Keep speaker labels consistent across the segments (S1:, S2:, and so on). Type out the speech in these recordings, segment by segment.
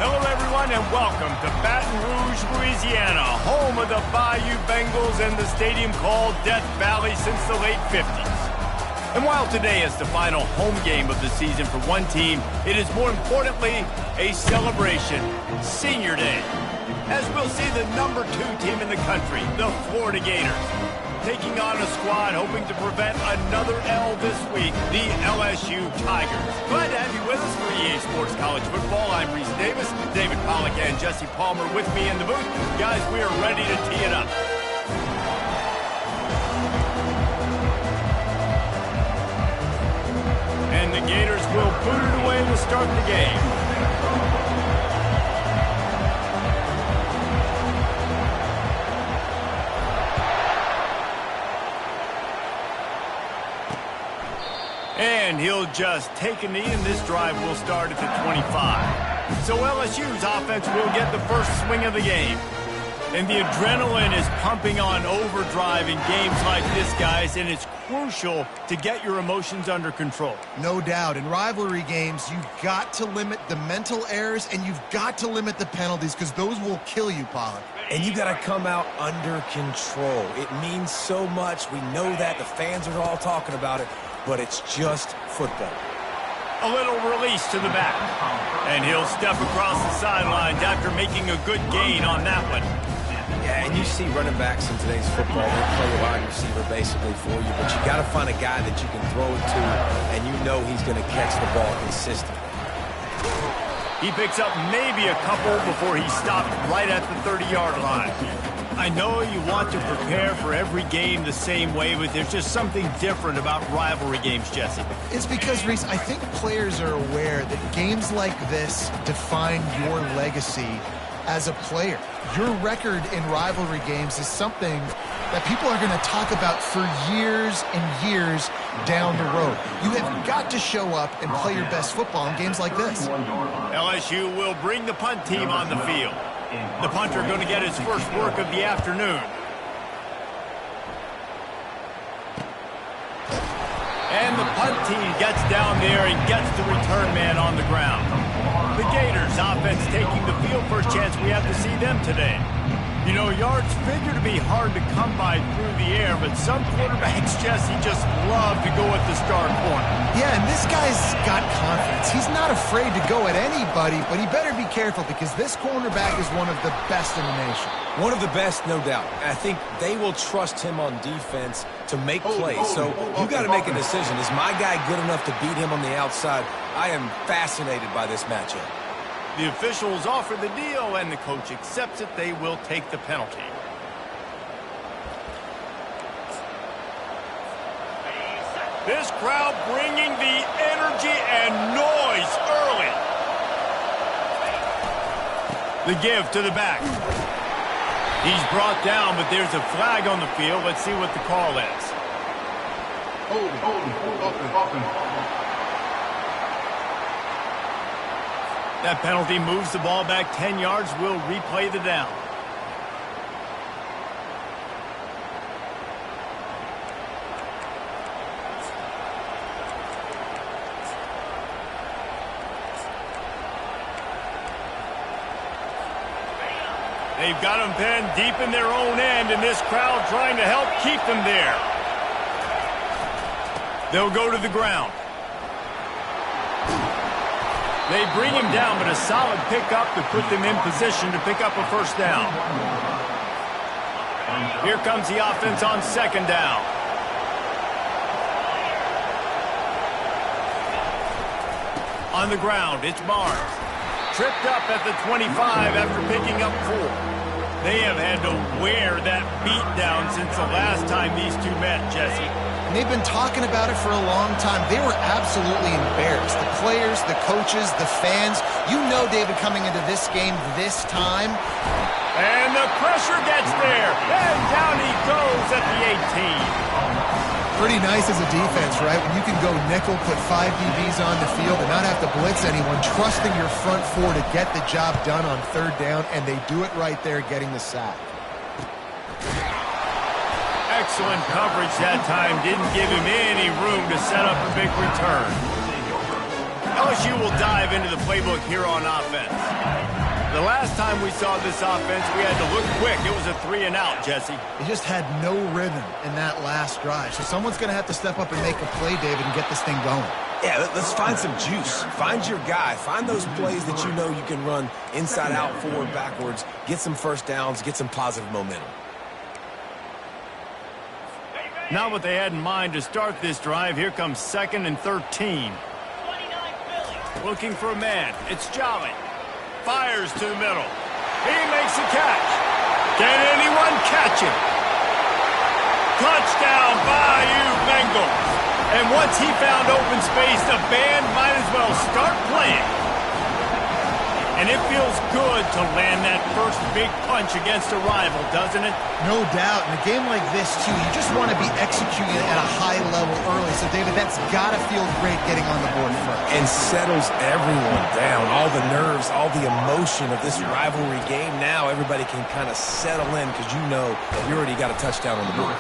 S1: Hello, everyone, and welcome to Baton Rouge, Louisiana, home of the Bayou Bengals and the stadium called Death Valley since the late 50s. And while today is the final home game of the season for one team, it is more importantly a celebration, Senior Day, as we'll see the #2 team in the country, the Florida Gators, taking on a squad hoping to prevent another L this week, the LSU Tigers. Glad to have you with us for EA Sports College Football. I'm Reese Davis, David Pollack and Jesse Palmer with me in the booth. Guys, we are ready to tee it up. And the Gators will boot it away to start the game. And he'll just take a knee, and this drive will start at the 25. So LSU's offense will get the first swing of the game. And the adrenaline is pumping on overdrive in games like this, guys, and it's crucial to get your emotions under control.
S2: No doubt. In rivalry games, you've got to limit the mental errors, and you've got to limit the penalties, because those will kill you, Pollack.
S3: And you got to come out under control. It means so much. We know that. The fans are all talking about it. But it's just football.
S1: A little release to the back. And he'll step across the sidelines after making a good gain on that one.
S3: Yeah, and you see running backs in today's football, they play a wide receiver basically for you, but you got to find a guy that you can throw it to, and you know he's going to catch the ball consistently.
S1: He picks up maybe a couple before he stopped right at the 30-yard line. I know you want to prepare for every game the same way, but there's just something different about rivalry games, Jesse.
S2: It's because, Reese, I think players are aware that games like this define your legacy as a player. Your record in rivalry games is something that people are going to talk about for years and years down the road. You have got to show up and play your best football in games like this.
S1: LSU will bring the punt team on the field. The punter going to get his first work of the afternoon. And the punt team gets down there and gets the return man on the ground. The Gators offense taking the field. First chance we have to see them today. You know, yards figure to be hard to come by through the air, but some quarterbacks, Jesse, just love to go at the star corner.
S2: Yeah, and this guy's got confidence. He's not afraid to go at anybody, but he better be careful because this cornerback is one of the best in the nation.
S3: One of the best, no doubt. I think they will trust him on defense to make plays. So you got to make a decision. Is my guy good enough to beat him on the outside? I am fascinated by this matchup.
S1: The officials offer the deal, and the coach accepts it. They will take the penalty. This crowd bringing the energy and noise early. The give to the back. He's brought down, but there's a flag on the field. Let's see what the call is. Hold. That penalty moves the ball back 10 yards. We'll replay the down. They've got them pinned deep in their own end, and this crowd trying to help keep them there. They'll go to the ground. They bring him down, but a solid pickup to put them in position to pick up a first down. Here comes the offense on second down. On the ground, it's Barnes. Tripped up at the 25 after picking up 4. They have had to wear that beat down since the last time these two met, Jesse.
S2: And they've been talking about it for a long time. They were absolutely embarrassed. The players, the coaches, the fans. You know, David, coming into this game this time.
S1: And the pressure gets there. And down he goes at the 18.
S2: Pretty nice as a defense, right? When you can go nickel, put 5 DBs on the field and not have to blitz anyone, trusting your front 4 to get the job done on third down, and they do it right there, getting the sack.
S1: Excellent coverage that time. Didn't give him any room to set up a big return. LSU will dive into the playbook here on offense. The last time we saw this offense, we had to look quick. It was a 3-and-out, Jesse.
S2: They just had no rhythm in that last drive. So someone's going to have to step up and make a play, David, and get this thing going.
S3: Yeah, let's find some juice. Find your guy. Find those plays that you know you can run inside out, forward, backwards. Get some first downs. Get some positive momentum.
S1: Not what they had in mind to start this drive. Here comes 2nd and 13. Looking for a man. It's Jolly. Fires to the middle. He makes a catch. Can anyone catch him? Touchdown, Bayou Bengals. And once he found open space, the band might as well start playing. And it feels good to land that first big punch against a rival, doesn't it?
S2: No doubt. In a game like this, too, you just want to be executing at a high level early. So, David, that's got to feel great getting on the board first.
S3: And settles everyone down. All the nerves, all the emotion of this rivalry game. Now everybody can kind of settle in because you know you already got a touchdown on the board.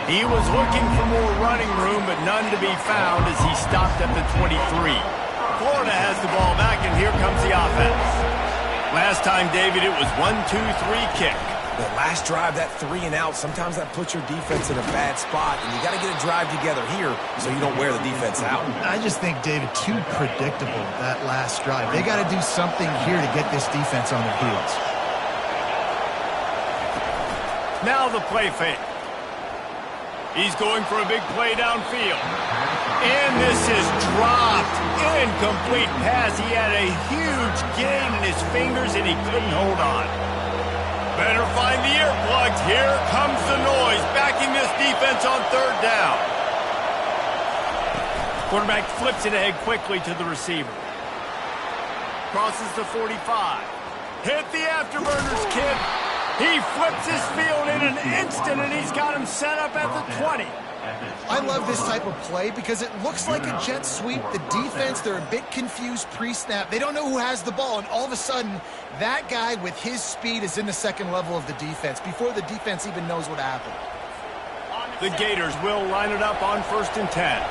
S1: He was looking for more running room, but none to be found as he stopped at the 23. Florida has the ball back, and here comes the offense. Last time, David, it was 1-2-3 kick.
S3: The last drive, that 3-and-out, sometimes that puts your defense in a bad spot, and you got to get a drive together here so you don't wear the defense out.
S2: I just think, David, too predictable, that last drive. They got to do something here to get this defense on their heels.
S1: Now the play fake. He's going for a big play downfield. And this is dropped. Incomplete pass. He had a huge gain in his fingers, and he couldn't hold on. Better find the earplugs. Here comes the noise, backing this defense on 3rd down. Quarterback flips it ahead quickly to the receiver. Crosses the 45. Hit the afterburners, kid. He flips his field in an instant, and he's got him set up at the 20.
S2: I love this type of play because it looks like a jet sweep. The defense, they're a bit confused pre-snap. They don't know who has the ball, and all of a sudden, that guy with his speed is in the second level of the defense before the defense even knows what happened.
S1: The Gators will line it up on 1st and 10.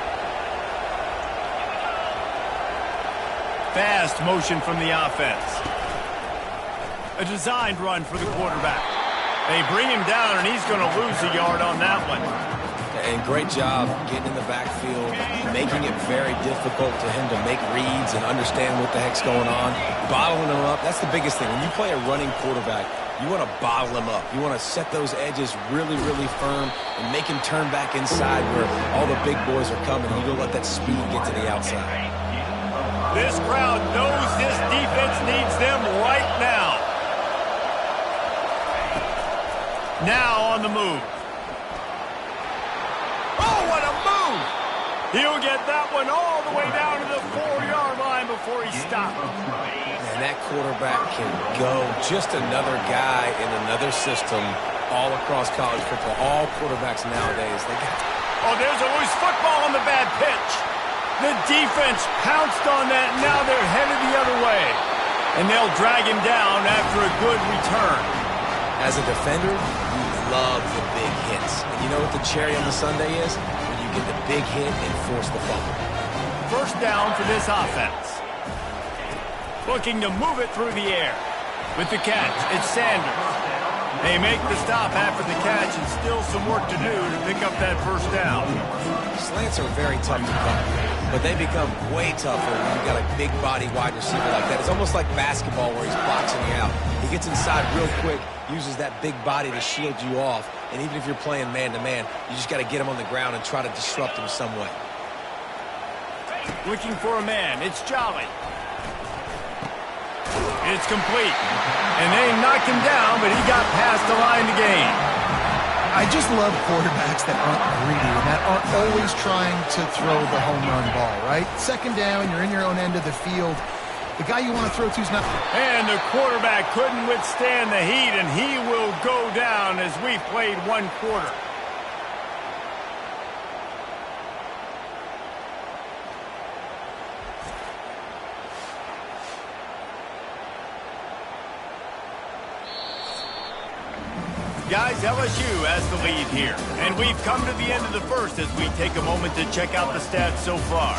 S1: Fast motion from the offense. A designed run for the quarterback. They bring him down, and he's going to lose a yard on that one.
S3: And great job getting in the backfield, making it very difficult to him to make reads and understand what the heck's going on. Bottling him up, that's the biggest thing. When you play a running quarterback, you want to bottle him up. You want to set those edges really, really firm and make him turn back inside where all the big boys are coming. You don't let that speed get to the outside.
S1: This crowd knows this defense needs them right now. Now on the move. Oh, what a move! He'll get that one all the way down to the 4-yard line before he stopped.
S3: And that quarterback can go. Just another guy in another system all across college football. All quarterbacks nowadays, they got...
S1: Oh, there's a loose football on the bad pitch. The defense pounced on that. Now they're headed the other way. And they'll drag him down after a good return.
S3: As a defender, you love the big hits. And you know what the cherry on the sundae is? When you get the big hit and force the fumble.
S1: 1st down for this offense. Looking to move it through the air. With the catch, it's Sanders. They make the stop after the catch, and still some work to do to pick up that 1st down.
S3: Slants are very tough to cover, but they become way tougher when you've got a big body wide receiver like that. It's almost like basketball where he's boxing you out. He gets inside real quick, uses that big body to shield you off, and even if you're playing man-to-man, you just got to get him on the ground and try to disrupt him some way.
S1: Looking for a man. It's Jolly. It's complete. And they knocked him down, but he got past the line to gain.
S2: I just love quarterbacks that aren't greedy and that aren't always trying to throw the home run ball, right? 2nd down, you're in your own end of the field. The guy you want to throw to is not...
S1: And the quarterback couldn't withstand the heat, and he will go down as we played 1 quarter. Guys, LSU has the lead here. And we've come to the end of the 1st as we take a moment to check out the stats so far.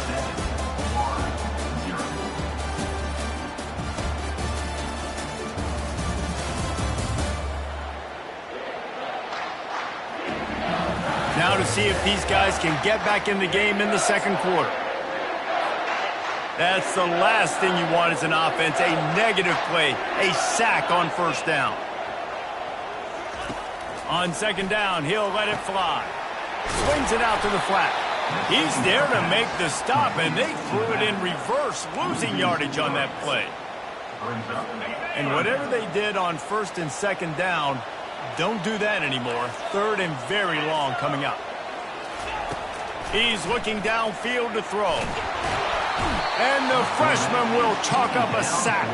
S1: see if these guys can get back in the game in the second quarter. That's the last thing you want as an offense, a negative play, a sack on first down. On second down, he'll let it fly. Swings it out to the flat. He's there to make the stop, and they threw it in reverse, losing yardage on that play. And whatever they did on first and second down, don't do that anymore. Third and very long coming up. He's looking downfield to throw. And the freshman will chalk up a sack.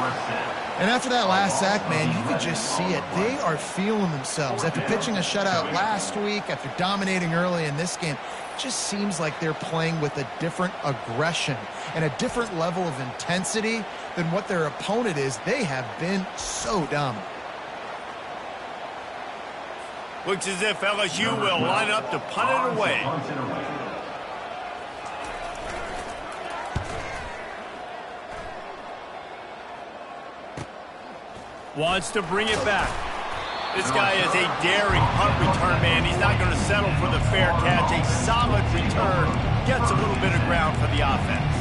S2: And after that last sack, man, you could just see it. They are feeling themselves. After pitching a shutout last week, after dominating early in this game, it just seems like they're playing with a different aggression and a different level of intensity than what their opponent is. They have been so dominant.
S1: Looks as if LSU will line up to punt it away. Wants to bring it back. This guy is a daring punt return man. He's not going to settle for the fair catch. A solid return gets a little bit of ground for the offense.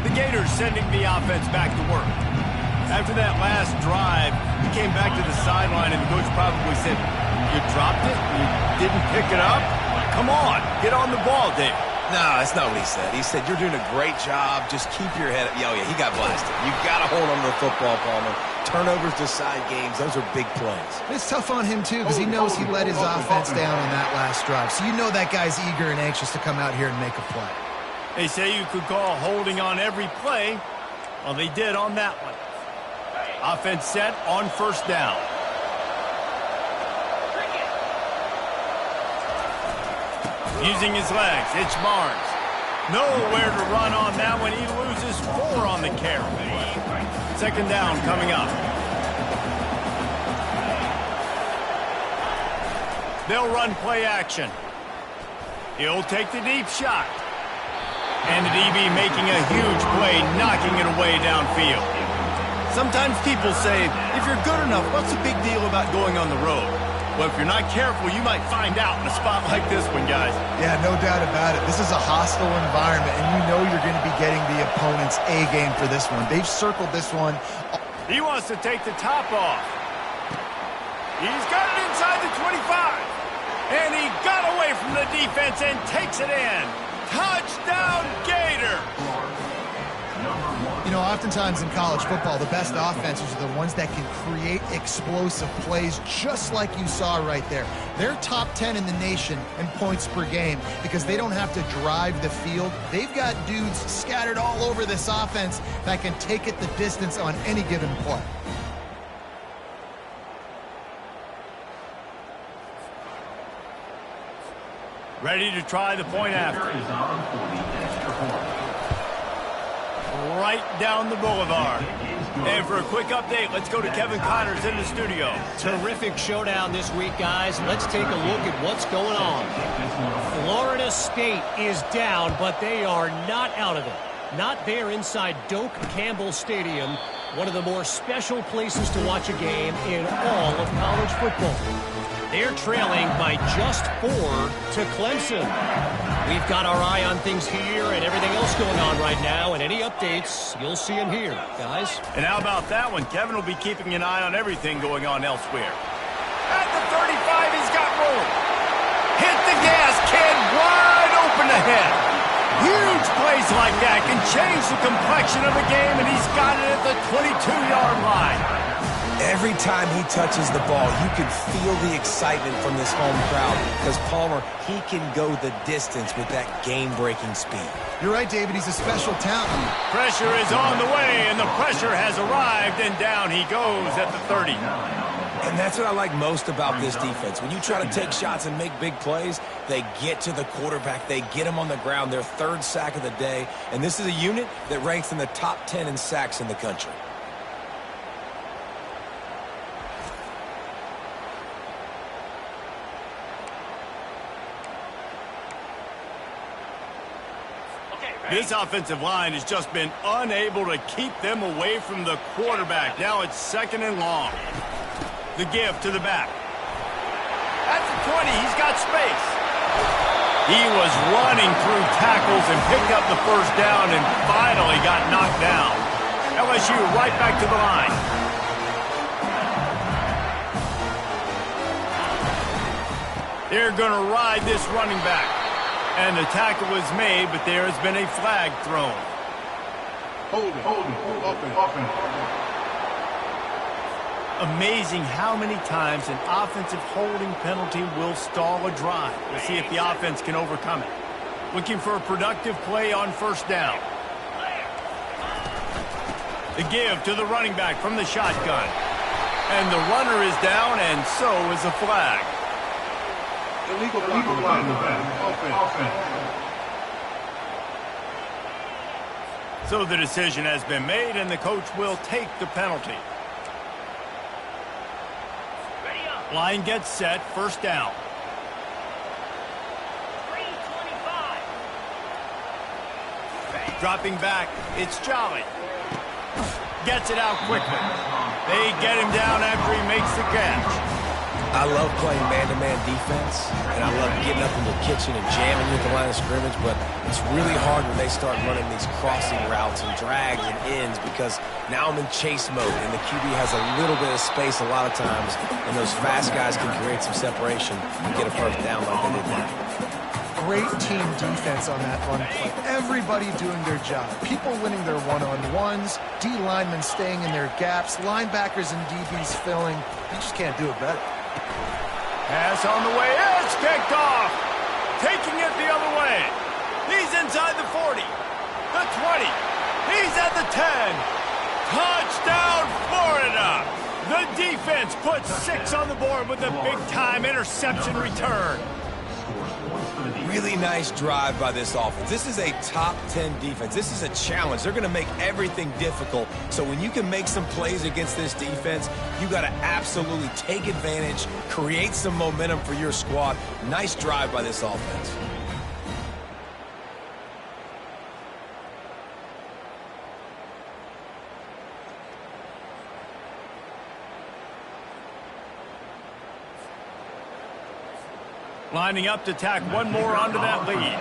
S1: The Gators sending the offense back to work. After that last drive, he came back to the sideline, and the coach probably said, "You dropped it? You didn't pick it up? Come on, get on the ball, Dave."
S3: No, that's not what he said. He said, "You're doing a great job. Just keep your head up." Oh, yeah, he got blasted. You've got to hold on to the football, Palmer. Turnovers decide games. Those are big plays.
S2: It's tough on him, too, because he knows he let his offense down on that last drive. So you know that guy's eager and anxious to come out here and make a play.
S1: They say you could call holding on every play. Well, they did on that one. Offense set on first down. Using his legs, it's Barnes. Nowhere to run on that one. He loses 4 on the carry. Second down coming up. They'll run play action. He'll take the deep shot. And the DB making a huge play, knocking it away downfield. Sometimes people say, if you're good enough, what's the big deal about going on the road? Well, if you're not careful, you might find out in a spot like this one, guys.
S2: Yeah, no doubt about it. This is a hostile environment, and you know you're going to be getting the opponent's A game for this one. They've circled this one.
S1: He wants to take the top off. He's got it inside the 25. And he got away from the defense and takes it in. Touchdown, Gator!
S2: You know, oftentimes in college football, the best offenses are the ones that can create explosive plays just like you saw right there. They're top 10 in the nation in points per game because they don't have to drive the field. They've got dudes scattered all over this offense that can take it the distance on any given play.
S1: Ready to try the point after. Right down the boulevard. And for a quick update, let's go to Kevin Connors in the studio.
S4: Terrific showdown this week, guys. Let's take a look at what's going on. Florida State is down, but they are not out of it. Not there inside Doak Campbell Stadium, one of the more special places to watch a game in all of college football. They're trailing by just 4 to Clemson. We've got our eye on things here and everything else going on right now, and any updates, you'll see them here, guys.
S1: And how about that one? Kevin will be keeping an eye on everything going on elsewhere. At the 35, he's got room. Hit the gas, kid, wide open ahead. Huge plays like that can change the complexion of a game, and he's got it at the 22-yard line.
S3: Every time he touches the ball, you can feel the excitement from this home crowd because Palmer, he can go the distance with that game-breaking speed.
S2: You're right, David. He's a special talent.
S1: Pressure is on the way, and the pressure has arrived, and down he goes at the 30.
S3: And that's what I like most about this defense. When you try to take shots and make big plays, they get to the quarterback. They get him on the ground, their 3rd sack of the day. And this is a unit that ranks in the top 10 in sacks in the country.
S1: This offensive line has just been unable to keep them away from the quarterback. Now it's 2nd and long. The give to the back. At the 20, he's got space. He was running through tackles and picked up the first down and finally got knocked down. LSU right back to the line. They're going to ride this running back. And the tackle was made, but there has been a flag thrown.
S5: Hold it, open.
S1: Amazing how many times an offensive holding penalty will stall a drive. We'll see if the offense can overcome it. Looking for a productive play on first down. The give to the running back from the shotgun. And the runner is down, and so is a flag.
S5: Illegal flag. Offense.
S1: So the decision has been made, and the coach will take the penalty. Line gets set, first down. 3:25. Dropping back, it's Jolly. Gets it out quickly. They get him down after he makes the catch.
S3: I love playing man-to-man defense, and I love getting up in the kitchen and jamming you at the line of scrimmage, but it's really hard when they start running these crossing routes and drags and ends because now I'm in chase mode, and the QB has a little bit of space a lot of times, and those fast guys can create some separation and get a first down like they did there.
S2: Great team defense on that run play. Everybody doing their job. People winning their one-on-ones, D linemen staying in their gaps, linebackers and DBs filling. You just can't do it better.
S1: Pass on the way, it's kicked off. Taking it the other way. He's inside the 40, the 20. He's at the 10. Touchdown, Florida. The defense puts 6 on the board with a big-time interception return.
S3: Really nice drive by this offense. This is a top 10 defense. This is a challenge. They're going to make everything difficult. So when you can make some plays against this defense, you got to absolutely take advantage, create some momentum for your squad. Nice drive by this offense.
S1: Lining up to tack one more onto that lead.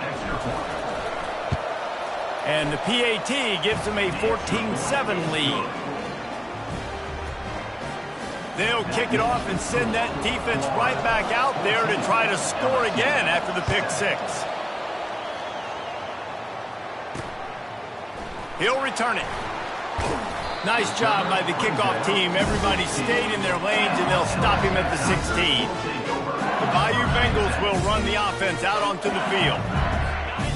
S1: And the PAT gives them a 14-7 lead. They'll kick it off and send that defense right back out there to try to score again after the pick 6. He'll return it. Nice job by the kickoff team. Everybody stayed in their lanes, and they'll stop him at the 16. The Bayou Bengals will run the offense out onto the field.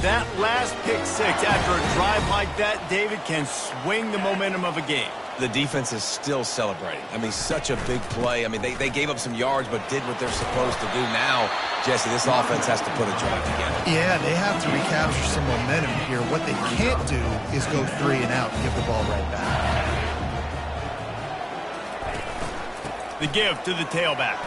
S1: That last pick 6 after a drive like that, David, can swing the momentum of a game.
S3: The defense is still celebrating. I mean, such a big play. I mean, they gave up some yards but did what they're supposed to do. Now, Jesse, this offense has to put a drive together.
S2: Yeah, they have to recapture some momentum here. What they can't do is go 3 and out and give the ball right back.
S1: The give to the tailback.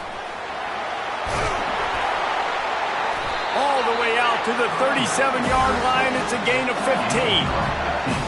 S1: All the way out to the 37-yard line. It's a gain of 15.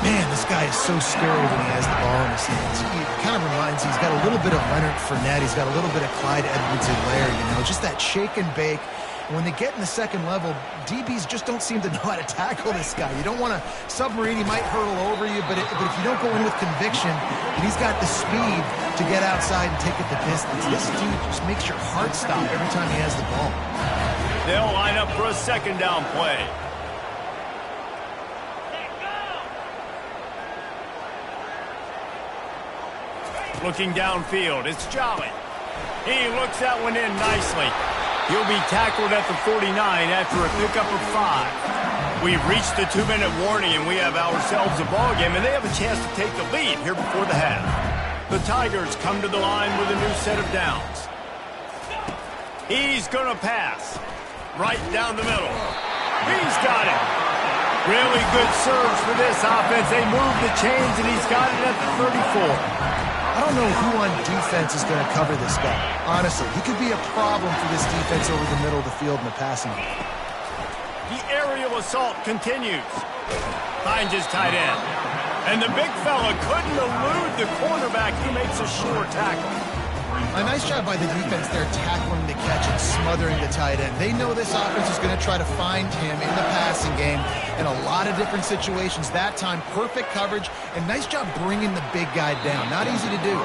S2: Man, this guy is so scary when he has the ball in his hands. He kind of reminds, he's got a little bit of Leonard Fournette. He's got a little bit of Clyde Edwards-Helaire, you know, just that shake and bake. And when they get in the second level, DBs just don't seem to know how to tackle this guy. You don't want to submarine. He might hurtle over you, but if you don't go in with conviction, and he's got the speed to get outside and take it the distance. This dude just makes your heart stop every time he has the ball.
S1: They'll line up for a second down play. Looking downfield, it's Jolly. He looks that one in nicely. He'll be tackled at the 49 after a pickup of 5. We've reached the 2-minute warning, and we have ourselves a ball game, and they have a chance to take the lead here before the half. The Tigers come to the line with a new set of downs. He's going to pass. Right down the middle. He's got it. Really good surge for this offense. They move the chains, and he's got it at the 34.
S2: I don't know who on defense is going to cover this guy. Honestly, he could be a problem for this defense over the middle of the field in the passing game.
S1: The aerial assault continues. Finds his tight end. And the big fella couldn't elude the cornerback. He makes a sure tackle.
S2: A nice job by the defense there tackling the catch and smothering the tight end. They know this offense is going to try to find him in the passing game in a lot of different situations. That time, perfect coverage, and nice job bringing the big guy down. Not easy to do.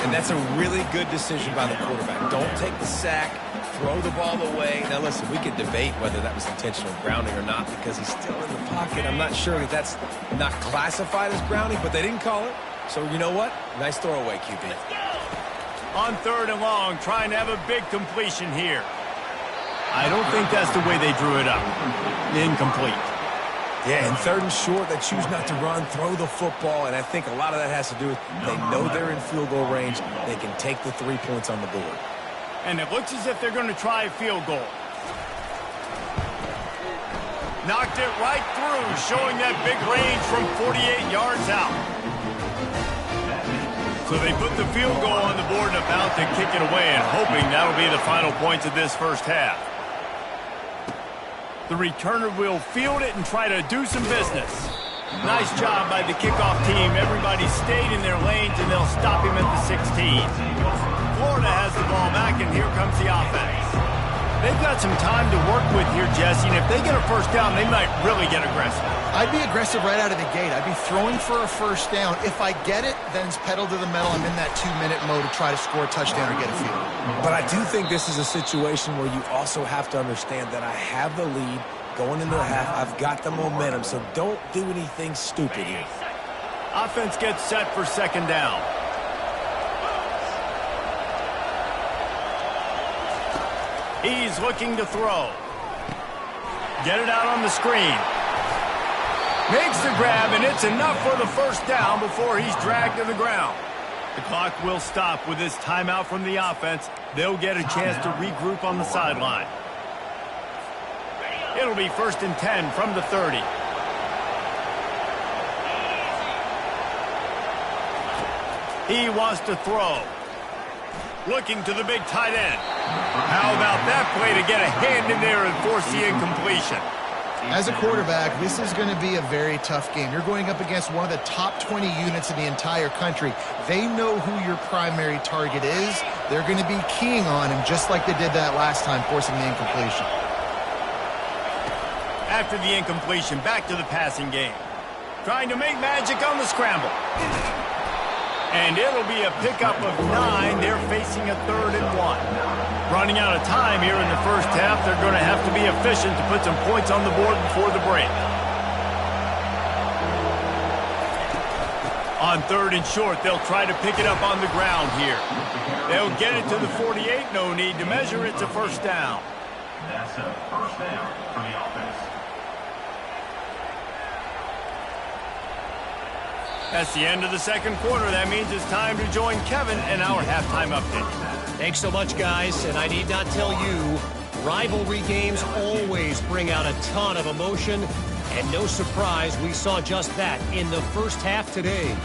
S3: And that's a really good decision by the quarterback. Don't take the sack, throw the ball away. Now, listen, we could debate whether that was intentional grounding or not because he's still in the pocket. I'm not sure that that's not classified as grounding, but they didn't call it. So, you know what? Nice throwaway, QB.
S1: On 3rd and long, trying to have a big completion here. I don't think that's the way they drew it up. Incomplete.
S3: Yeah, and 3rd and short, they choose not to run, throw the football, and I think a lot of that has to do with they know they're in field goal range. They can take the 3 points on the board.
S1: And it looks as if they're going to try a field goal. Knocked it right through, showing that big range from 48 yards out. So they put the field goal on the board and about to kick it away and hoping that'll be the final points of this first half. The returner will field it and try to do some business. Nice job by the kickoff team. Everybody stayed in their lanes and they'll stop him at the 16. Florida has the ball back and here comes the offense. They've got some time to work with here, Jesse, and if they get a first down, they might really get aggressive.
S2: I'd be aggressive right out of the gate. I'd be throwing for a first down. If I get it, then it's pedal to the metal. I'm in that 2-minute mode to try to score a touchdown or get a field.
S3: But I do think this is a situation where you also have to understand that I have the lead going into the half. I've got the momentum, so don't do anything stupid here.
S1: Offense gets set for 2nd down. He's looking to throw. Get it out on the screen. Makes the grab, and it's enough for the first down before he's dragged to the ground. The clock will stop with this timeout from the offense. They'll get a chance to regroup on the sideline. It'll be 1st and 10 from the 30. He wants to throw. Looking to the big tight end. How about that play to get a hand in there and force the incompletion?
S2: As a quarterback, this is going to be a very tough game. You're going up against one of the top 20 units in the entire country. They know who your primary target is. They're going to be keying on him just like they did that last time, forcing the incompletion.
S1: After the incompletion, back to the passing game. Trying to make magic on the scramble. And it'll be a pickup of 9. They're facing a 3rd and 1. Running out of time here in the first half. They're going to have to be efficient to put some points on the board before the break. On 3rd and short, they'll try to pick it up on the ground here. They'll get it to the 48. No need to measure. It's a first down.
S6: That's a first down for the offense.
S1: That's the end of the 2nd quarter. That means it's time to join Kevin in our halftime update.
S4: Thanks so much, guys. And I need not tell you, rivalry games always bring out a ton of emotion. And no surprise, we saw just that in the first half today.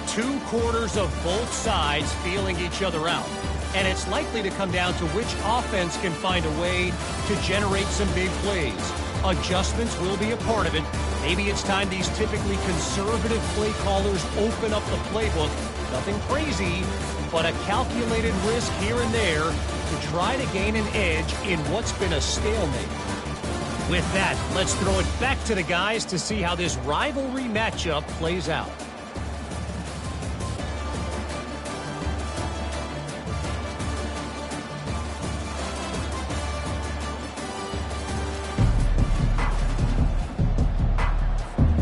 S4: 2 quarters of both sides feeling each other out. And it's likely to come down to which offense can find a way to generate some big plays. Adjustments will be a part of it. Maybe it's time these typically conservative play callers open up the playbook. Nothing crazy, but a calculated risk here and there to try to gain an edge in what's been a stalemate. With that, let's throw it back to the guys to see how this rivalry matchup plays out.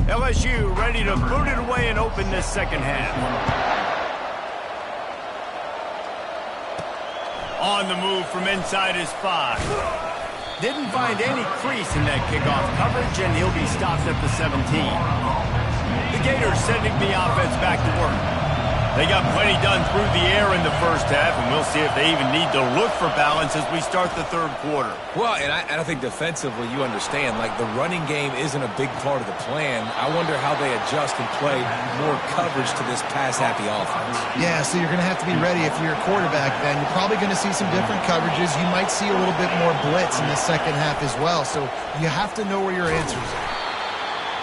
S1: LSU ready to boot it away and open this second half. On the move from inside his 5. Didn't find any crease in that kickoff coverage, and he'll be stopped at the 17. The Gators sending the offense back to work. They got plenty done through the air in the first half, and we'll see if they even need to look for balance as we start the 3rd quarter.
S3: Well, and I think defensively you understand, like the running game isn't a big part of the plan. I wonder how they adjust and play more coverage to this pass-happy offense.
S2: Yeah, so you're going to have to be ready if you're a quarterback then. You're probably going to see some different coverages. You might see a little bit more blitz in the second half as well, so you have to know where your answers are.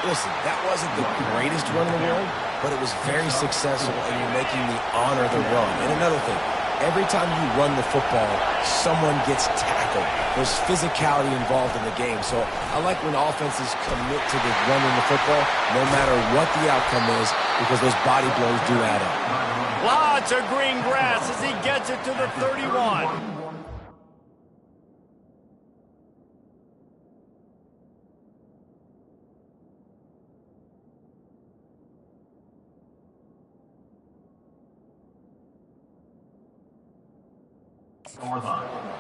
S3: Listen, that wasn't the greatest run in the world, but it was very successful, and you're making me honor the run. And another thing, every time you run the football, someone gets tackled. There's physicality involved in the game. So I like when offenses commit to the running the football, no matter what the outcome is, because those body blows do add up.
S1: Lots of green grass as he gets it to the 31.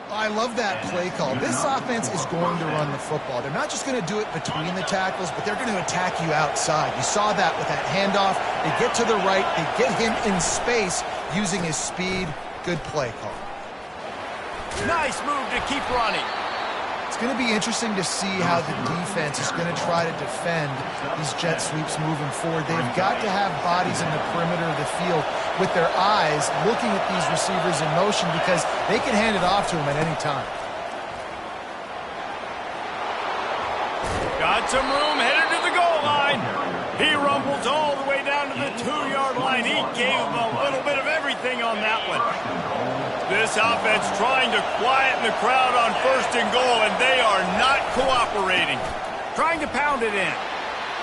S2: I love that play call. This offense is going to run the football. They're not just going to do it between the tackles, but they're going to attack you outside. You saw that with that handoff. They get to the right. They get him in space using his speed. Good play call.
S1: Nice move to keep running.
S2: It's going to be interesting to see how the defense is going to try to defend these jet sweeps moving forward. They've got to have bodies in the perimeter of the field with their eyes looking at these receivers in motion because they can hand it off to them at any time.
S1: Got some room, headed to the goal line. He rumbles all the way down to the 2-yard line. He gave him a little bit of everything on that one. This offense trying to quieten the crowd on 1st and goal, and they are not cooperating. Trying to pound it in.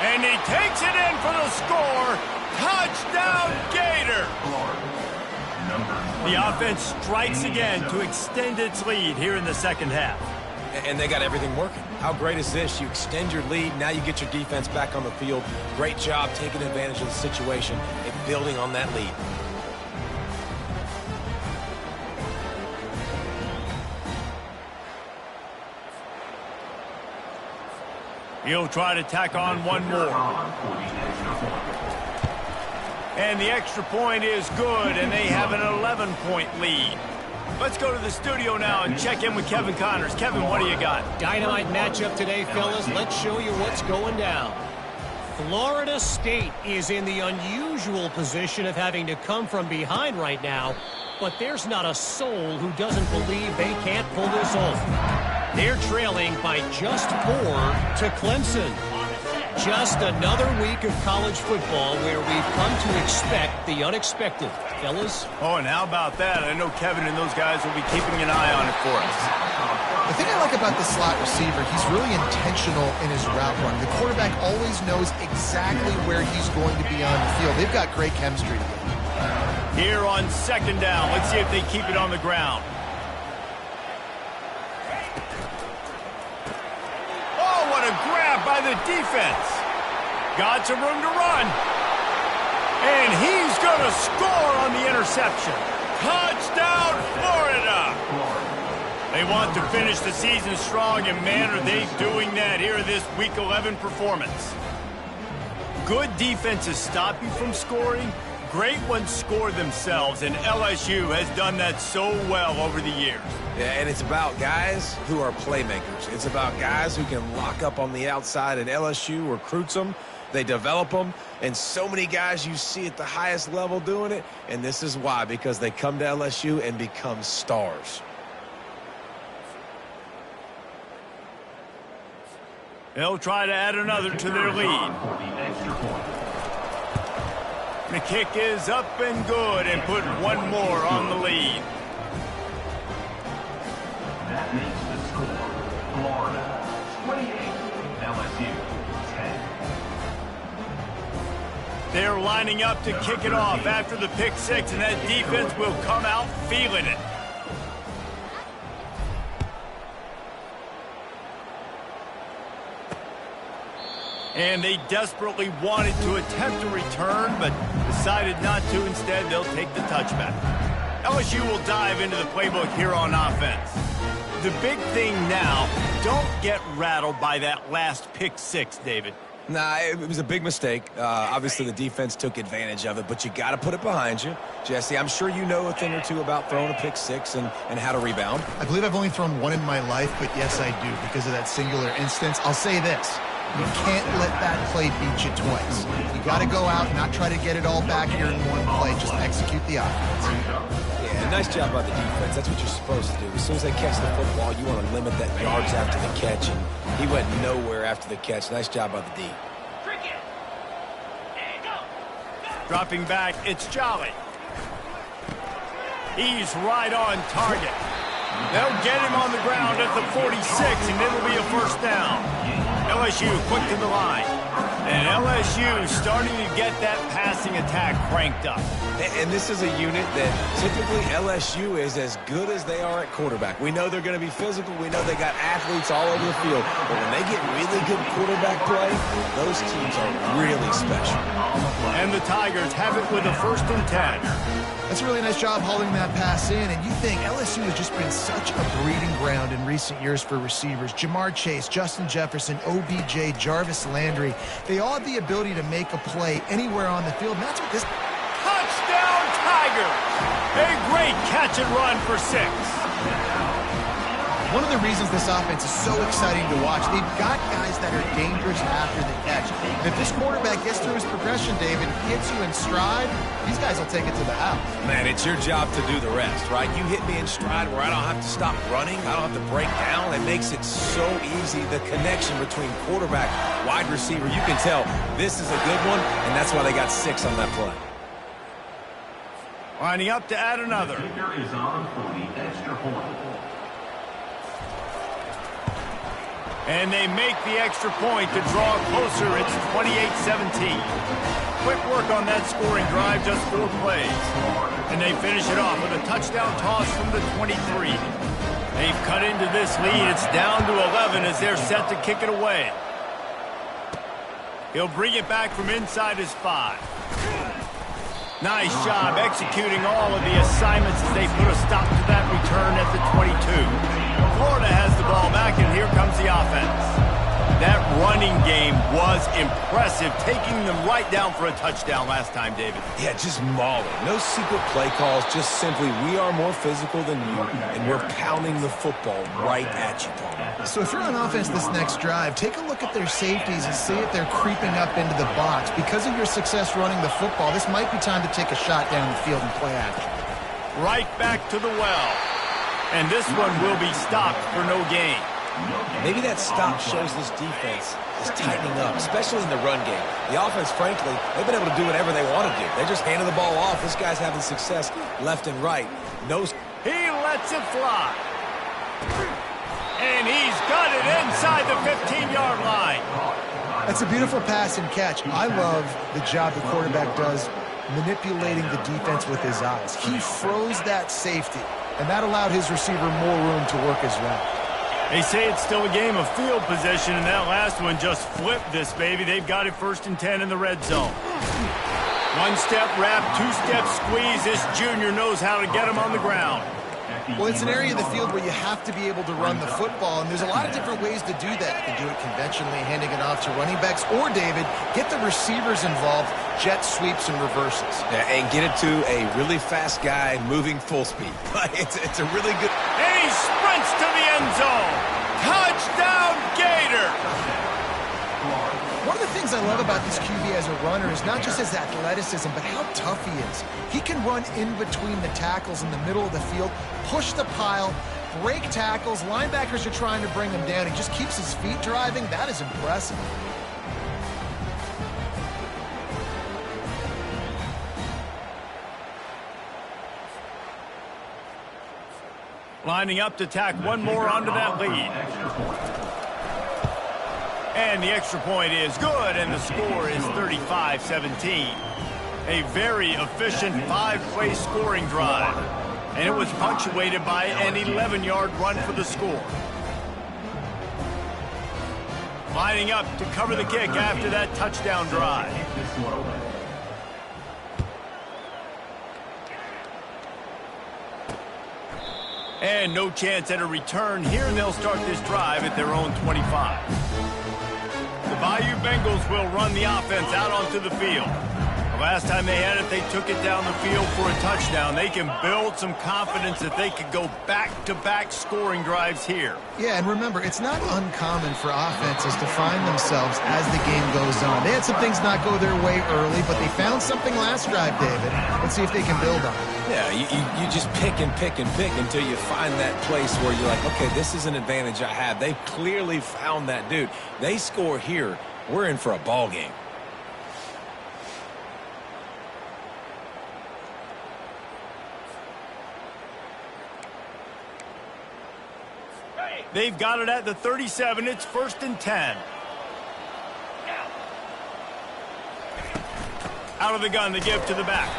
S1: And he takes it in for the score. Touchdown, Gator! The offense strikes again to extend its lead here in the second half.
S3: And they got everything working. How great is this? You extend your lead, now you get your defense back on the field. Great job taking advantage of the situation and building on that lead.
S1: He'll try to tack on one more. And the extra point is good, and they have an 11-point lead. Let's go to the studio now and check in with Kevin Connors. Kevin, what do you got?
S4: Dynamite matchup today, fellas. Let's show you what's going down. Florida State is in the unusual position of having to come from behind right now, but there's not a soul who doesn't believe they can't pull this off. They're trailing by just 4 to Clemson. Just another week of college football where we've come to expect the unexpected. Fellas?
S1: Oh, and how about that? I know Kevin and those guys will be keeping an eye on it for us.
S2: The thing I like about the slot receiver, he's really intentional in his route run. The quarterback always knows exactly where he's going to be on the field. They've got great chemistry together.
S1: Here on 2nd down, let's see if they keep it on the ground. Oh, what a grab by the defense. Got some room to run. And he's going to score on the interception. Touchdown, Florida! They want to finish the season strong, and man, are they doing that here in this Week 11 performance. Good defenses stop you from scoring. Great ones score themselves, and LSU has done that so well over the years.
S3: Yeah, and it's about guys who are playmakers. It's about guys who can lock up on the outside, and LSU recruits them. They develop them, and so many guys you see at the highest level doing it, and this is why, because they come to LSU and become stars.
S1: They'll try to add another to their lead. The kick is up and good, and put one more on the lead.
S6: That makes the score Florida 28, LSU 10.
S1: They're lining up to kick it off after the pick six, and that defense will come out feeling it. And they desperately wanted to attempt a return, but decided not to. Instead, they'll take the touchback. LSU will dive into the playbook here on offense. The big thing now, don't get rattled by that last pick six, David.
S3: Nah, it was a big mistake. Obviously, the defense took advantage of it, but you got to put it behind you. Jesse, I'm sure you know a thing or two about throwing a pick six and how to rebound.
S2: I believe I've only thrown one in my life, but yes, I do because of that singular instance. I'll say this. You can't let that play beat you twice. You got to go out and not try to get it all back here in one play. Just execute the offense.
S3: Yeah, nice job by the defense. That's what you're supposed to do. As soon as they catch the football, you want to limit that yards after the catch, and he went nowhere after the catch. Nice job by the D.
S1: Dropping back, it's Jolly. He's right on target. They'll get him on the ground at the 46, and it'll be a first down. LSU quick to the line. And LSU starting to get that passing attack cranked up.
S3: And this is a unit that typically LSU is as good as they are at quarterback. We know they're going to be physical. We know they got athletes all over the field. But when they get really good quarterback play, those teams are really special.
S1: And the Tigers have it with a 1st and 10.
S2: That's a really nice job holding that pass in, and you think LSU has just been such a breeding ground in recent years for receivers. Jamar Chase, Justin Jefferson, OBJ, Jarvis Landry, they all have the ability to make a play anywhere on the field, and that's what this...
S1: Touchdown Tigers! A great catch and run for 6.
S2: One of the reasons this offense is so exciting to watch, they've got guys that are dangerous after the catch. And if this quarterback gets through his progression, David, hits you in stride, these guys will take it to the house.
S3: Man, it's your job to do the rest, right? You hit me in stride where I don't have to stop running. I don't have to break down. It makes it so easy. The connection between quarterback, wide receiver, you can tell this is a good one, and that's why they got 6 on that play.
S1: Lining up to add another.
S6: The kicker is on for the extra point.
S1: And they make the extra point to draw closer. It's 28-17. Quick work on that scoring drive, just 4 plays. And they finish it off with a touchdown toss from the 23. They've cut into this lead. It's down to 11 as they're set to kick it away. He'll bring it back from inside his 5. Nice job executing all of the assignments as they put a stop to that return at the 22. Florida has the ball back, and here comes the offense. That running game was impressive, taking them right down for a touchdown last time, David.
S3: Yeah, just mauling. No secret play calls, just simply we are more physical than you, and we're pounding the football right at you, Paul.
S2: So if you're on offense this next drive, take a look at their safeties and see if they're creeping up into the box. Because of your success running the football, this might be time to take a shot down the field and play action.
S1: Right back to the well. And this one will be stopped for no gain.
S3: Maybe that stop shows this defense is tightening up, especially in the run game. The offense, frankly, they've been able to do whatever they want to do. They just handed the ball off. This guy's having success left and right.
S1: He lets it fly. And he's got it inside the 15-yard line.
S2: That's a beautiful pass and catch. I love the job the quarterback does manipulating the defense with his eyes. He froze that safety, and that allowed his receiver more room to work his route.
S1: They say it's still a game of field position, and that last one just flipped this baby. They've got it 1st and 10 in the red zone. 1-step wrap, 2-step squeeze. This junior knows how to get him on the ground.
S2: Well, it's an area of the field where you have to be able to run the football, and there's a lot of different ways to do that. You can do it conventionally, handing it off to running backs, or, David, get the receivers involved, jet sweeps and reverses.
S3: Yeah, and get it to a really fast guy moving full speed. It's a really good...
S1: And he sprints to the end zone. Touchdown, Gator!
S2: One of the things I love about this QB as a runner is not just his athleticism, but how tough he is. He can run in between the tackles in the middle of the field, push the pile, break tackles. Linebackers are trying to bring him down. He just keeps his feet driving. That is impressive.
S1: Lining up to tack one more onto that lead. And the extra point is good, and the score is 35-17. A very efficient 5-play scoring drive. And it was punctuated by an 11-yard run for the score. Lining up to cover the kick after that touchdown drive. And no chance at a return here, and they'll start this drive at their own 25. The Bayou Bengals will run the offense out onto the field. The last time they had it, they took it down the field for a touchdown. They can build some confidence that they could go back-to-back scoring drives here.
S2: Yeah, and remember, it's not uncommon for offenses to find themselves as the game goes on. They had some things not go their way early, but they found something last drive, David. Let's see if they can build on it.
S3: Yeah, you just pick and pick and pick until you find that place where you're like, okay, this is an advantage I have. They've clearly found that dude. They score here, we're in for a ball game.
S1: They've got it at the 37. It's 1st and 10. Out of the gun, the give to the back.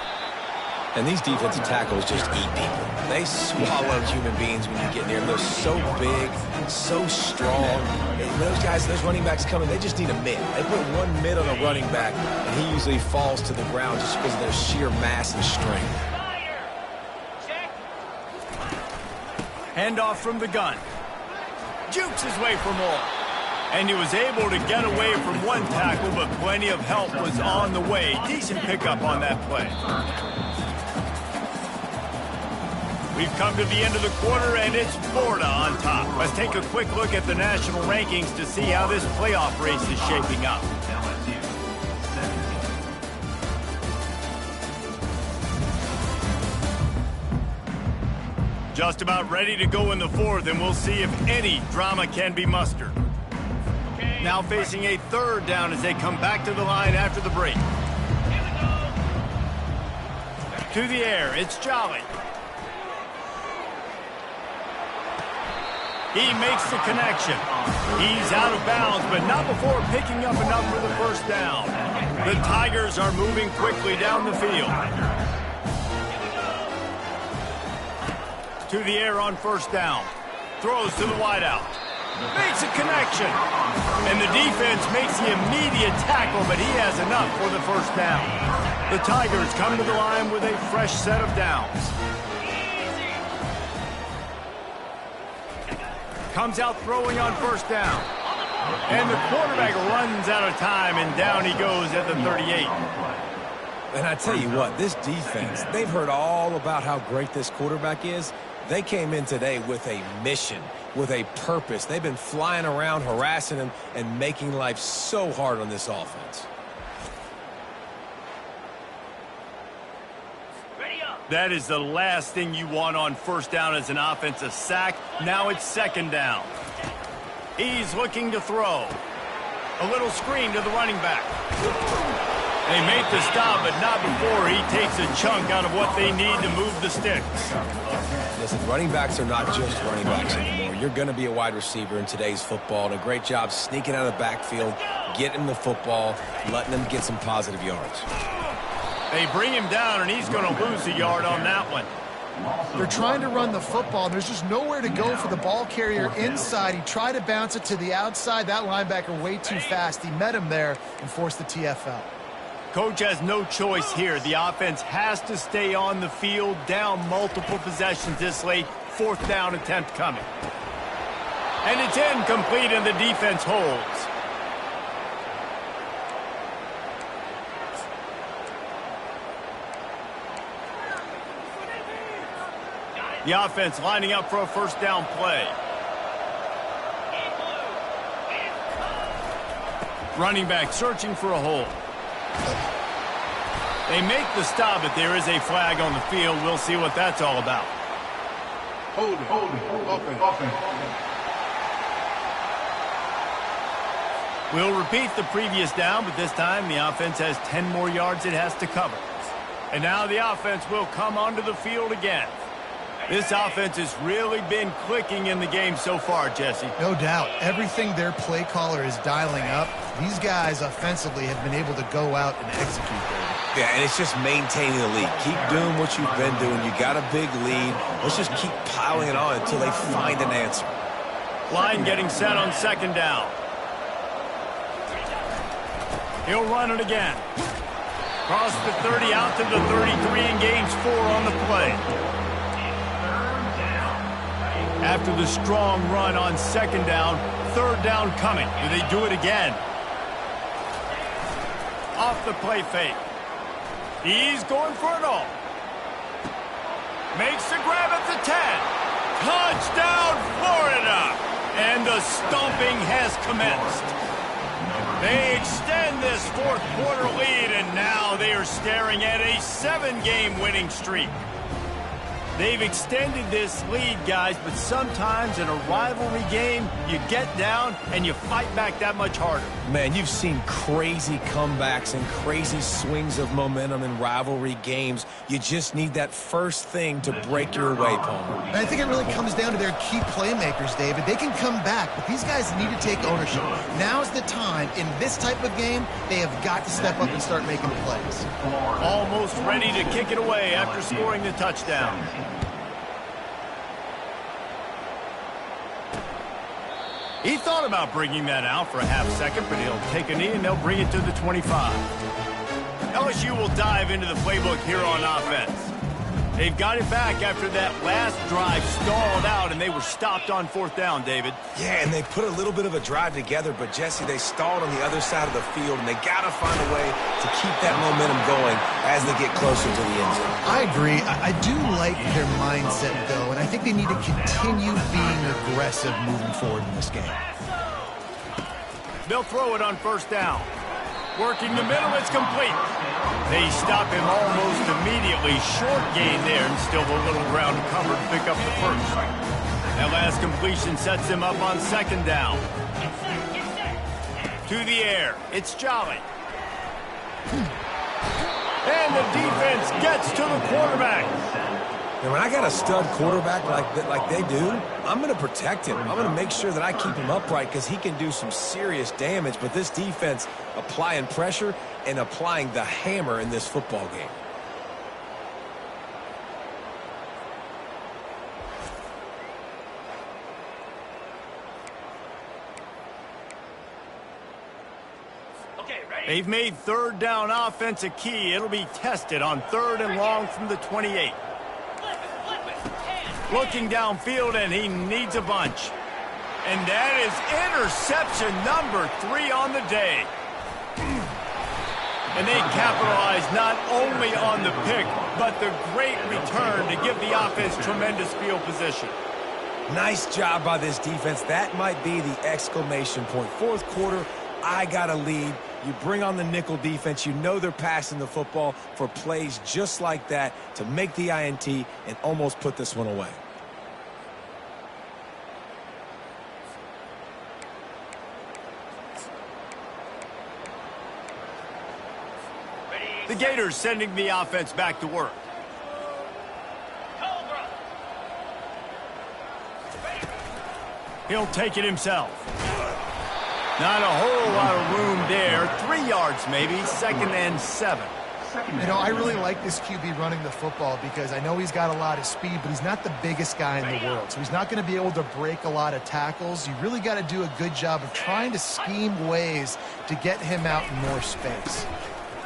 S3: And these defensive tackles just eat people. They swallow human beings when you get near them. They're so big, so strong. And those guys, those running backs coming, they just need a mid. They put one mid on a running back, and he usually falls to the ground just because of their sheer mass and strength.
S1: Handoff from the gun. Jukes his way for more. And he was able to get away from one tackle, but plenty of help was on the way. Decent pickup on that play. We've come to the end of the quarter, and it's Florida on top. Let's take a quick look at the national rankings to see how this playoff race is shaping up.
S6: LSU 17.
S1: Just about ready to go in the fourth, and we'll see if any drama can be mustered. Now facing a 3rd down as they come back to the line after the break. To the air, it's Jolly. He makes the connection. He's out of bounds, but not before picking up enough for the 1st down. The Tigers are moving quickly down the field. To the air on 1st down. Throws to the wideout. Makes a connection. And the defense makes the immediate tackle, but he has enough for the 1st down. The Tigers come to the line with a fresh set of downs. Comes out throwing on 1st down. And the quarterback runs out of time, and down he goes at the 38.
S3: And I tell you what, this defense, they've heard all about how great this quarterback is. They came in today with a mission, with a purpose. They've been flying around, harassing him, and making life so hard on this offense.
S1: That is the last thing you want on 1st down as an offensive sack. Now it's 2nd down. He's looking to throw. A little screen to the running back. They make the stop, but not before he takes a chunk out of what they need to move the sticks.
S3: Listen, running backs are not just running backs anymore. You're going to be a wide receiver in today's football, and a great job sneaking out of the backfield, getting the football, letting them get some positive yards.
S1: They bring him down, and he's going to lose a yard on that one.
S2: They're trying to run the football, and there's just nowhere to go for the ball carrier inside. He tried to bounce it to the outside. That linebacker way too fast. He met him there and forced the TFL.
S1: Coach has no choice here. The offense has to stay on the field, down multiple possessions this late. 4th down attempt coming. And it's incomplete, and the defense holds. The offense lining up for a 1st down play. Running back searching for a hole. They make the stop, but there is a flag on the field. We'll see what that's all about.
S5: Hold it. Offense.
S1: We'll repeat the previous down, but this time the offense has 10 more yards it has to cover. And now the offense will come onto the field again. This offense has really been clicking in the game so far, Jesse.
S2: No doubt. Everything their play caller is dialing up, these guys offensively have been able to go out and execute there.
S3: Yeah, and it's just maintaining the lead. Keep doing what you've been doing. You got a big lead. Let's just keep piling it on until they find an answer.
S1: Line getting set on 2nd down. He'll run it again. Cross the 30 out to the 33 and gains 4 on the play. After the strong run on 2nd down, 3rd down coming. Do they do it again? Off the play fake. He's going for it all. Makes the grab at the 10. Touchdown, Florida! And the stomping has commenced. They extend this 4th quarter lead, and now they are staring at a 7-game winning streak. They've extended this lead, guys, but sometimes in a rivalry game, you get down and you fight back that much harder.
S3: Man, you've seen crazy comebacks and crazy swings of momentum in rivalry games. You just need that first thing to break your way, Paul.
S2: And I think it really comes down to their key playmakers, David. They can come back, but these guys need to take ownership. Now's the time. In this type of game, they have got to step up and start making plays.
S1: Almost ready to kick it away after scoring the touchdown. He thought about bringing that out for a half second, but he'll take a knee and they'll bring it to the 25. LSU will dive into the playbook here on offense. They've got it back after that last drive stalled out, and they were stopped on 4th down, David.
S3: Yeah, and they put a little bit of a drive together, but, Jesse, they stalled on the other side of the field, and they got to find a way to keep that momentum going as they get closer to the end zone.
S2: I agree. I do like their mindset, though, and I think they need to continue being aggressive moving forward in this game.
S1: They'll throw it on 1st down. Working the middle, it's complete. They stop him almost immediately. Short gain there, and still a little ground to cover to pick up the first. That last completion sets him up on 2nd down. To the air, it's Jolly. And the defense gets to the quarterback.
S3: And when I got a stud quarterback like they do, I'm going to protect him. I'm going to make sure that I keep him upright because he can do some serious damage. But this defense applying pressure and applying the hammer in this football game.
S1: They've made 3rd down offense a key. It'll be tested on 3rd and long from the 28. Looking downfield, and he needs a bunch. And that is interception number 3 on the day. And they capitalize not only on the pick, but the great return to give the offense tremendous field position.
S3: Nice job by this defense. That might be the exclamation point. 4th quarter, I got a lead. You bring on the nickel defense. You know they're passing the football for plays just like that to make the INT and almost put this one away.
S1: The Gators sending the offense back to work. He'll take it himself. Not a whole lot of room there. 3 yards maybe, 2nd and 7.
S2: You know, I really like this QB running the football because I know he's got a lot of speed, but he's not the biggest guy in the world. So he's not going to be able to break a lot of tackles. You really got to do a good job of trying to scheme ways to get him out in more space.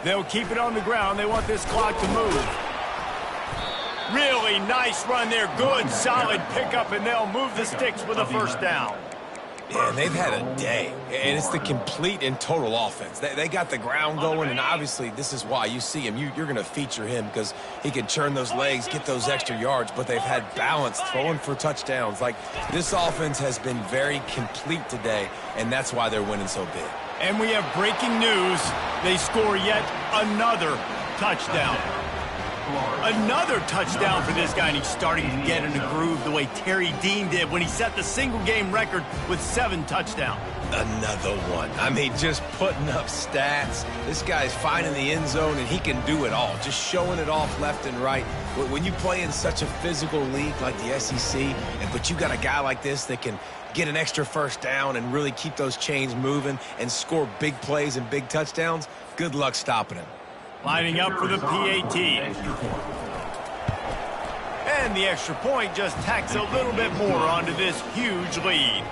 S1: They'll keep it on the ground. They want this clock to move. Really nice run there. Good, solid pickup, and they'll move the sticks with a 1st down.
S3: Yeah, and they've had a day, and it's the complete and total offense. They got the ground going, and obviously this is why you see him. You're going to feature him because he can churn those legs, get those extra yards, but they've had balance, throwing for touchdowns. Like, this offense has been very complete today, and that's why they're winning so big.
S1: And we have breaking news. They score yet another touchdown. Another touchdown for this guy, and he's starting to get in a groove the way Terry Dean did when he set the single-game record with 7 touchdowns.
S3: Another one. I mean, just putting up stats. This guy's finding the end zone, and he can do it all. Just showing it off left and right. When you play in such a physical league like the SEC, but you got a guy like this that can get an extra 1st down and really keep those chains moving and score big plays and big touchdowns, good luck stopping him.
S1: Lining up for the PAT. And the extra point just tacks a little bit more onto this huge lead.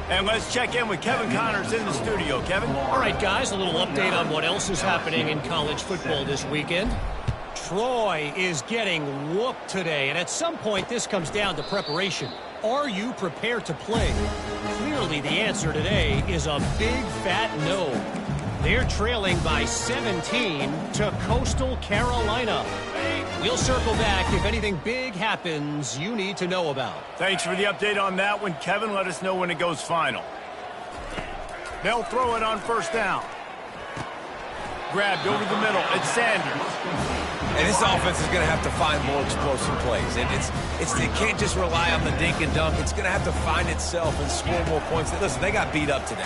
S1: And let's check in with Kevin Connors in the studio. Kevin?
S4: All right, guys, a little update on what else is happening in college football this weekend. Troy is getting whooped today, and at some point this comes down to preparation. Are you prepared to play? Clearly the answer today is a big fat no. They're trailing by 17 to Coastal Carolina. We'll circle back if anything big happens you need to know about.
S1: Thanks for the update on that one, Kevin. Let us know when it goes final. They'll throw it on 1st down. Grabbed over the middle. It's Sanders.
S3: And this offense is going to have to find more explosive plays. And it can't just rely on the dink and dunk. It's going to have to find itself and score more points. Listen, they got beat up today.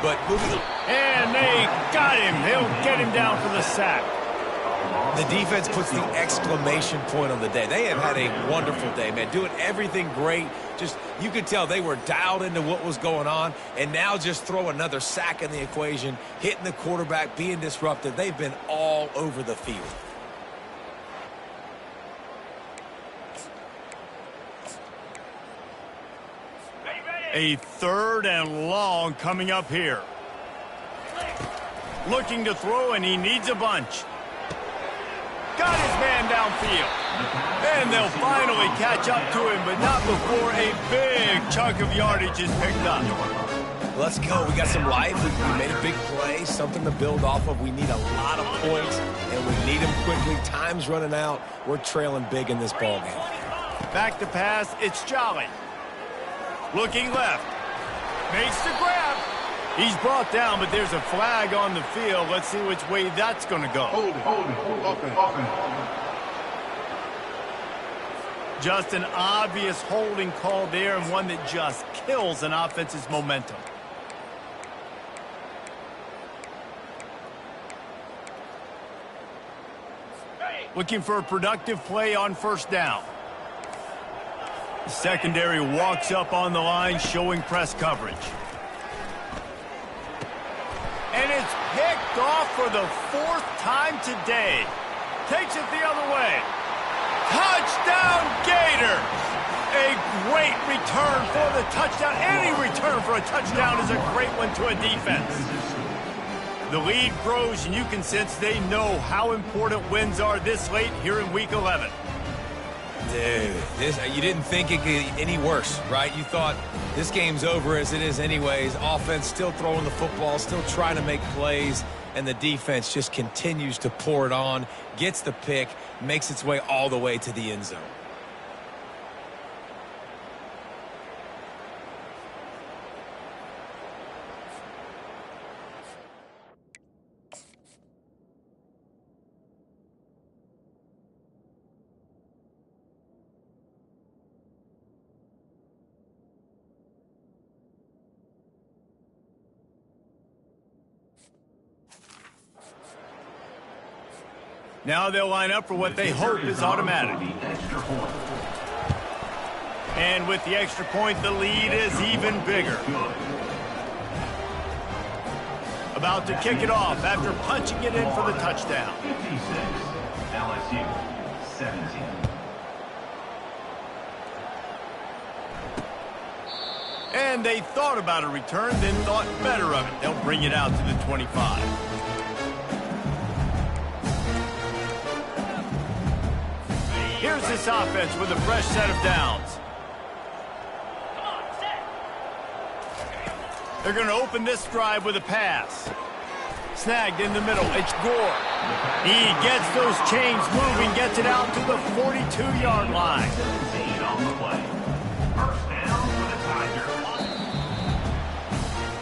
S3: But moving on.
S1: And they got him. He'll get him down for the sack.
S3: The defense puts the exclamation point on the day. They have had a wonderful day, man. Doing everything great. Just, you could tell they were dialed into what was going on. And now just throw another sack in the equation, hitting the quarterback, being disruptive. They've been all over the field.
S1: A 3rd and long coming up here. Looking to throw, and he needs a bunch. Got his man downfield. And they'll finally catch up to him, but not before a big chunk of yardage is picked up.
S3: Let's go. We got some life. We made a big play, something to build off of. We need a lot of points, and we need them quickly. Time's running out. We're trailing big in this ballgame.
S1: Back to pass. It's Jolly. Looking left. Makes the grab. He's brought down, but there's a flag on the field. Let's see which way that's going to go.
S5: Hold it. Offense.
S1: Just an obvious holding call there, and one that just kills an offense's momentum. Looking for a productive play on 1st down. The secondary walks up on the line, showing press coverage. And it's picked off for the 4th time today. Takes it the other way. Touchdown Gators! A great return for the touchdown. Any return for a touchdown is a great one to a defense. The lead grows, and you can sense they know how important wins are this late here in Week 11.
S3: Dude, you didn't think it could get any worse, right? You thought this game's over as it is anyways. Offense still throwing the football, still trying to make plays, and the defense just continues to pour it on, gets the pick, makes its way all the way to the end zone.
S1: Now they'll line up for what they hope is automatic. And with the extra point, the lead is even bigger. About to kick it off after punching it in for the touchdown.
S6: 56, LSU, 17.
S1: And they thought about a return, then thought better of it. They'll bring it out to the 25. Here's this offense with a fresh set of downs. They're going to open this drive with a pass. Snagged in the middle. It's Gore. He gets those chains moving, gets it out to the 42-yard line.
S6: 17 on the play. 1st down for the Tigers.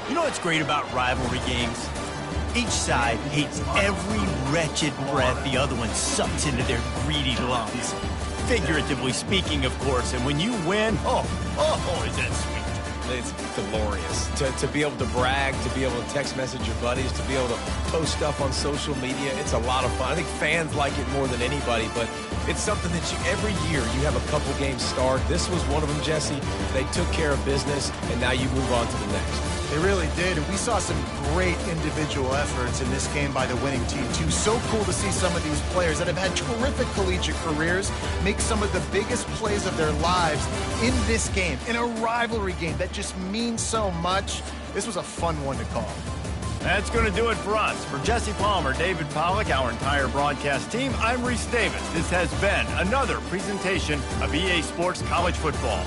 S1: You know what's great about rivalry games? Each side hates every wretched breath the other one sucks into their greedy lungs. Figuratively speaking, of course, and when you win, oh, is that sweet.
S3: It's glorious to be able to brag, to be able to text message your buddies, to be able to post stuff on social media. It's a lot of fun. I think fans like it more than anybody, but it's something that every year you have a couple games start. This was one of them, Jesse. They took care of business, and now you move on to the next.
S2: They really did, and we saw some great individual efforts in this game by the winning team, too. So cool to see some of these players that have had terrific collegiate careers make some of the biggest plays of their lives in this game, in a rivalry game that just means so much. This was a fun one to call.
S1: That's going to do it for us. For Jesse Palmer, David Pollack, our entire broadcast team, I'm Reese Davis. This has been another presentation of EA Sports College Football.